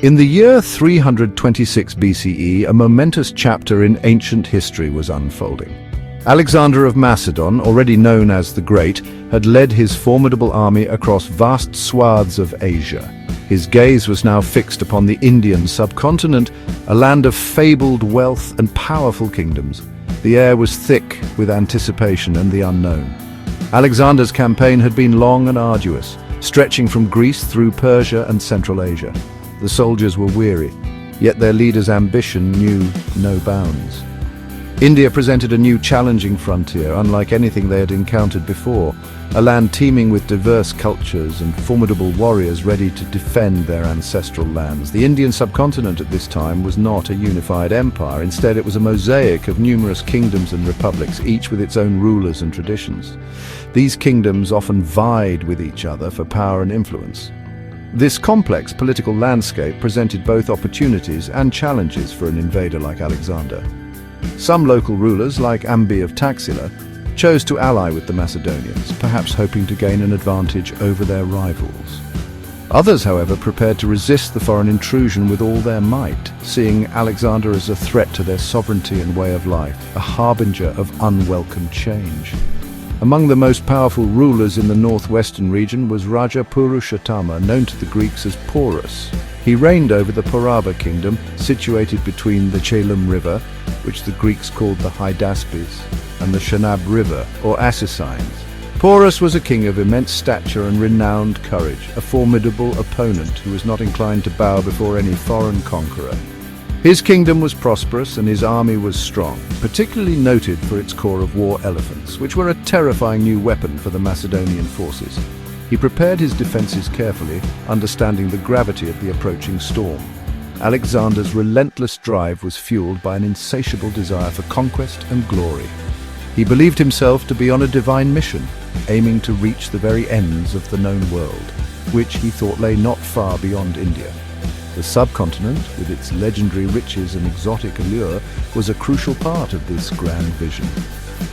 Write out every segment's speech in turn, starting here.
In the year 326 BCE, a momentous chapter in ancient history was unfolding. Alexander of Macedon, already known as the Great, had led his formidable army across vast swaths of Asia. His gaze was now fixed upon the Indian subcontinent, a land of fabled wealth and powerful kingdoms. The air was thick with anticipation and the unknown. Alexander's campaign had been long and arduous, stretching from Greece through Persia and Central Asia. The soldiers were weary, yet their leader's ambition knew no bounds. India presented a new challenging frontier, unlike anything they had encountered before, a land teeming with diverse cultures and formidable warriors ready to defend their ancestral lands. The Indian subcontinent at this time was not a unified empire. Instead, it was a mosaic of numerous kingdoms and republics, each with its own rulers and traditions. These kingdoms often vied with each other for power and influence. This complex political landscape presented both opportunities and challenges for an invader like Alexander. Some local rulers, like Ambi of Taxila, chose to ally with the Macedonians, perhaps hoping to gain an advantage over their rivals. Others, however, prepared to resist the foreign intrusion with all their might, seeing Alexander as a threat to their sovereignty and way of life, a harbinger of unwelcome change. Among the most powerful rulers in the northwestern region was Raja Purushotama, known to the Greeks as Porus. He reigned over the Poraba kingdom, situated between the Chelum River, which the Greeks called the Hydaspes, and the Shanab River, or Assassines. Porus was a king of immense stature and renowned courage, a formidable opponent who was not inclined to bow before any foreign conqueror. His kingdom was prosperous and his army was strong, particularly noted for its corps of war elephants, which were a terrifying new weapon for the Macedonian forces. He prepared his defenses carefully, understanding the gravity of the approaching storm. Alexander's relentless drive was fueled by an insatiable desire for conquest and glory. He believed himself to be on a divine mission, aiming to reach the very ends of the known world, which he thought lay not far beyond India. The subcontinent, with its legendary riches and exotic allure, was a crucial part of this grand vision.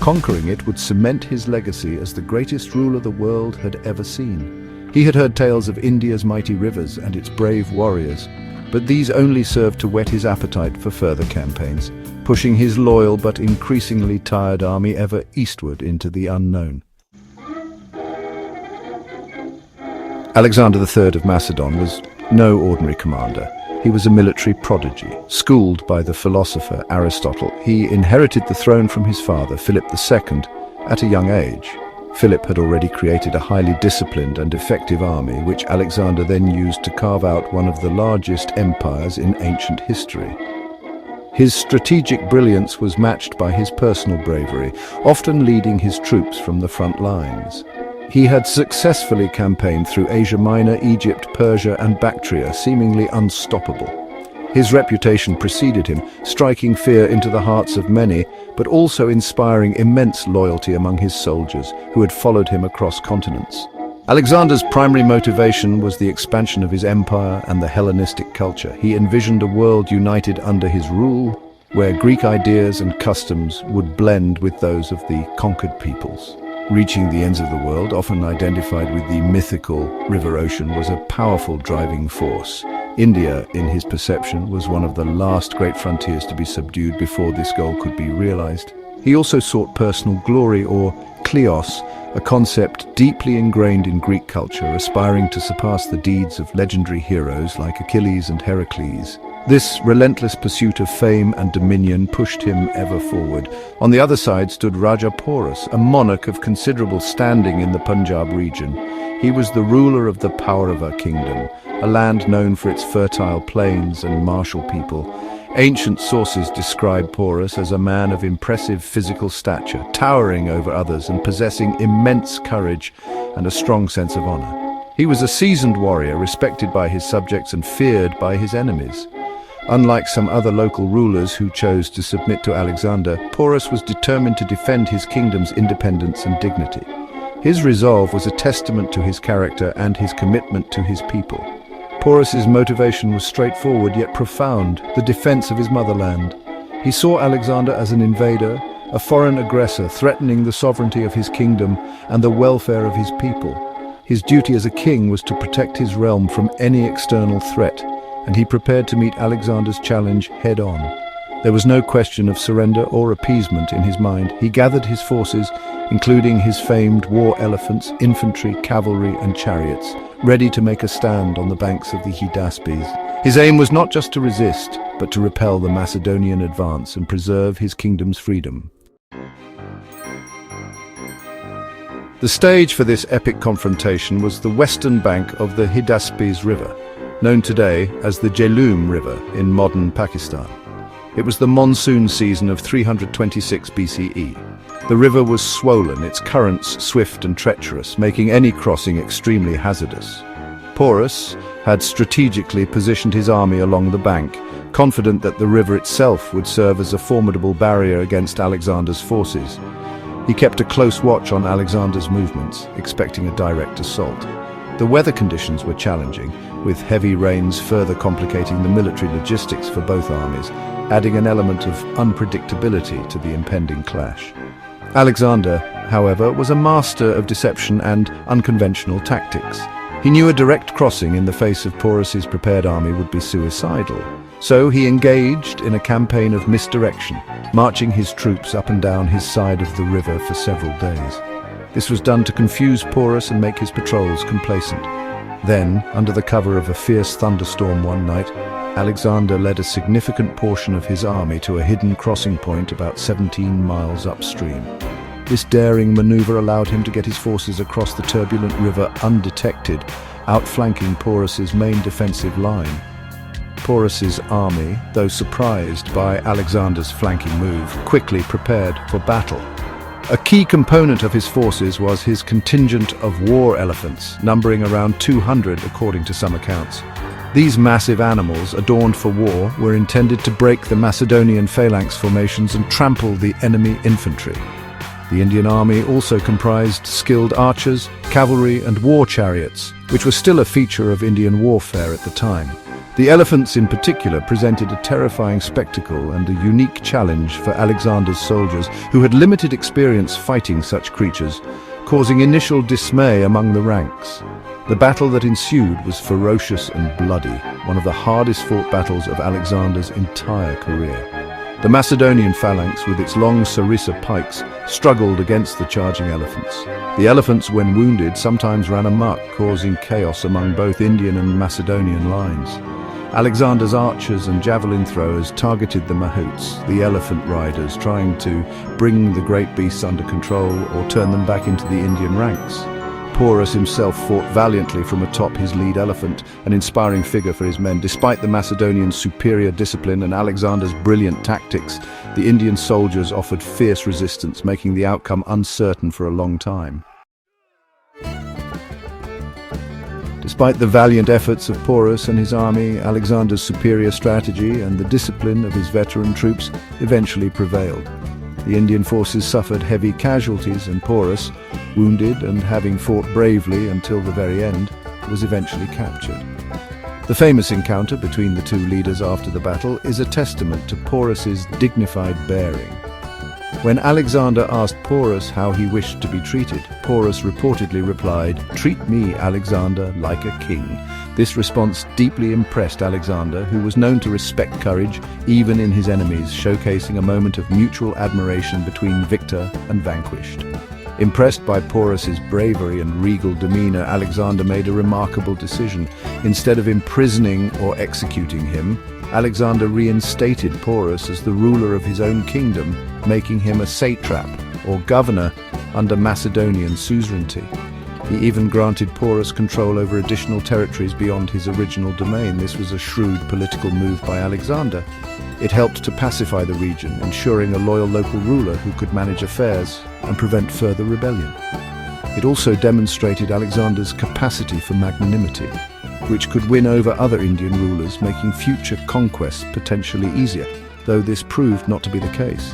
Conquering it would cement his legacy as the greatest ruler the world had ever seen. He had heard tales of India's mighty rivers and its brave warriors, but these only served to whet his appetite for further campaigns, pushing his loyal but increasingly tired army ever eastward into the unknown. Alexander III of Macedon was no ordinary commander. He was a military prodigy. Schooled by the philosopher Aristotle, he inherited the throne from his father, Philip II, at a young age. Philip had already created a highly disciplined and effective army, which Alexander then used to carve out one of the largest empires in ancient history. His strategic brilliance was matched by his personal bravery, often leading his troops from the front lines. He had successfully campaigned through Asia Minor, Egypt, Persia, and Bactria, seemingly unstoppable. His reputation preceded him, striking fear into the hearts of many, but also inspiring immense loyalty among his soldiers, who had followed him across continents. Alexander's primary motivation was the expansion of his empire and the Hellenistic culture. He envisioned a world united under his rule, where Greek ideas and customs would blend with those of the conquered peoples. Reaching the ends of the world, often identified with the mythical river ocean, was a powerful driving force. India, in his perception, was one of the last great frontiers to be subdued before this goal could be realized. He also sought personal glory, or kleos, a concept deeply ingrained in Greek culture, aspiring to surpass the deeds of legendary heroes like Achilles and Heracles. This relentless pursuit of fame and dominion pushed him ever forward. On the other side stood Raja Porus, a monarch of considerable standing in the Punjab region. He was the ruler of the Paurava kingdom, a land known for its fertile plains and martial people. Ancient sources describe Porus as a man of impressive physical stature, towering over others and possessing immense courage and a strong sense of honor. He was a seasoned warrior, respected by his subjects and feared by his enemies. Unlike some other local rulers who chose to submit to Alexander, Porus was determined to defend his kingdom's independence and dignity. His resolve was a testament to his character and his commitment to his people. Porus's motivation was straightforward yet profound: the defense of his motherland. He saw Alexander as an invader, a foreign aggressor threatening the sovereignty of his kingdom and the welfare of his people. His duty as a king was to protect his realm from any external threat, and he prepared to meet Alexander's challenge head-on. There was no question of surrender or appeasement in his mind. He gathered his forces, including his famed war elephants, infantry, cavalry, and chariots, ready to make a stand on the banks of the Hydaspes. His aim was not just to resist, but to repel the Macedonian advance and preserve his kingdom's freedom. The stage for this epic confrontation was the western bank of the Hydaspes River, known today as the Jhelum River in modern Pakistan. It was the monsoon season of 326 BCE. The river was swollen, its currents swift and treacherous, making any crossing extremely hazardous. Porus had strategically positioned his army along the bank, confident that the river itself would serve as a formidable barrier against Alexander's forces. He kept a close watch on Alexander's movements, expecting a direct assault. The weather conditions were challenging, with heavy rains further complicating the military logistics for both armies, adding an element of unpredictability to the impending clash. Alexander, however, was a master of deception and unconventional tactics. He knew a direct crossing in the face of Porus's prepared army would be suicidal, so he engaged in a campaign of misdirection, marching his troops up and down his side of the river for several days. This was done to confuse Porus and make his patrols complacent. Then, under the cover of a fierce thunderstorm one night, Alexander led a significant portion of his army to a hidden crossing point about 17 miles upstream. This daring maneuver allowed him to get his forces across the turbulent river undetected, outflanking Porus's main defensive line. Porus's army, though surprised by Alexander's flanking move, quickly prepared for battle. A key component of his forces was his contingent of war elephants, numbering around 200 according to some accounts. These massive animals, adorned for war, were intended to break the Macedonian phalanx formations and trample the enemy infantry. The Indian army also comprised skilled archers, cavalry, and war chariots, which was still a feature of Indian warfare at the time. The elephants in particular presented a terrifying spectacle and a unique challenge for Alexander's soldiers, who had limited experience fighting such creatures, causing initial dismay among the ranks. The battle that ensued was ferocious and bloody, one of the hardest fought battles of Alexander's entire career. The Macedonian phalanx, with its long sarissa pikes, struggled against the charging elephants. The elephants, when wounded, sometimes ran amok, causing chaos among both Indian and Macedonian lines. Alexander's archers and javelin throwers targeted the mahouts, the elephant riders, trying to bring the great beasts under control or turn them back into the Indian ranks. Porus himself fought valiantly from atop his lead elephant, an inspiring figure for his men. Despite the Macedonians' superior discipline and Alexander's brilliant tactics, the Indian soldiers offered fierce resistance, making the outcome uncertain for a long time. Despite the valiant efforts of Porus and his army, Alexander's superior strategy and the discipline of his veteran troops eventually prevailed. The Indian forces suffered heavy casualties, and Porus, wounded and having fought bravely until the very end, was eventually captured. The famous encounter between the two leaders after the battle is a testament to Porus's dignified bearing. When Alexander asked Porus how he wished to be treated, Porus reportedly replied, "Treat me, Alexander, like a king." This response deeply impressed Alexander, who was known to respect courage even in his enemies, showcasing a moment of mutual admiration between victor and vanquished. Impressed by Porus's bravery and regal demeanor, Alexander made a remarkable decision. Instead of imprisoning or executing him, Alexander reinstated Porus as the ruler of his own kingdom, making him a satrap, or governor, under Macedonian suzerainty. He even granted Porus control over additional territories beyond his original domain. This was a shrewd political move by Alexander. It helped to pacify the region, ensuring a loyal local ruler who could manage affairs and prevent further rebellion. It also demonstrated Alexander's capacity for magnanimity, which could win over other Indian rulers, making future conquests potentially easier, though this proved not to be the case.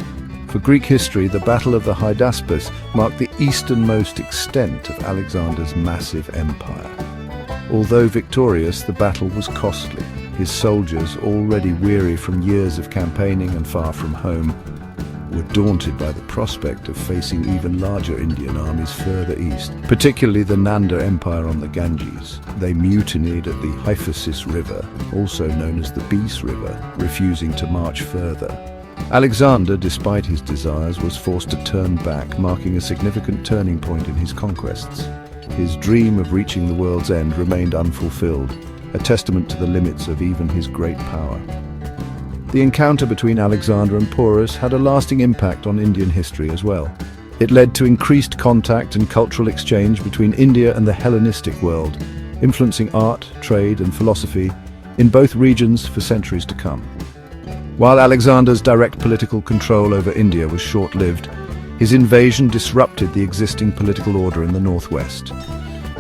For Greek history, the Battle of the Hydaspes marked the easternmost extent of Alexander's massive empire. Although victorious, the battle was costly. His soldiers, already weary from years of campaigning and far from home, were daunted by the prospect of facing even larger Indian armies further east, particularly the Nanda Empire on the Ganges. They mutinied at the Itihaas River, also known as the Beas River, refusing to march further. Alexander, despite his desires, was forced to turn back, marking a significant turning point in his conquests. His dream of reaching the world's end remained unfulfilled, a testament to the limits of even his great power. The encounter between Alexander and Porus had a lasting impact on Indian history as well. It led to increased contact and cultural exchange between India and the Hellenistic world, influencing art, trade, and philosophy in both regions for centuries to come. While Alexander's direct political control over India was short-lived, his invasion disrupted the existing political order in the northwest.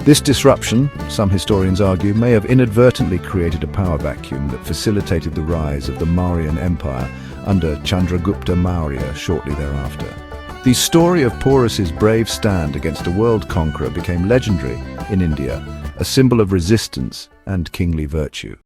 This disruption, some historians argue, may have inadvertently created a power vacuum that facilitated the rise of the Mauryan Empire under Chandragupta Maurya shortly thereafter. The story of Porus's brave stand against a world conqueror became legendary in India, a symbol of resistance and kingly virtue.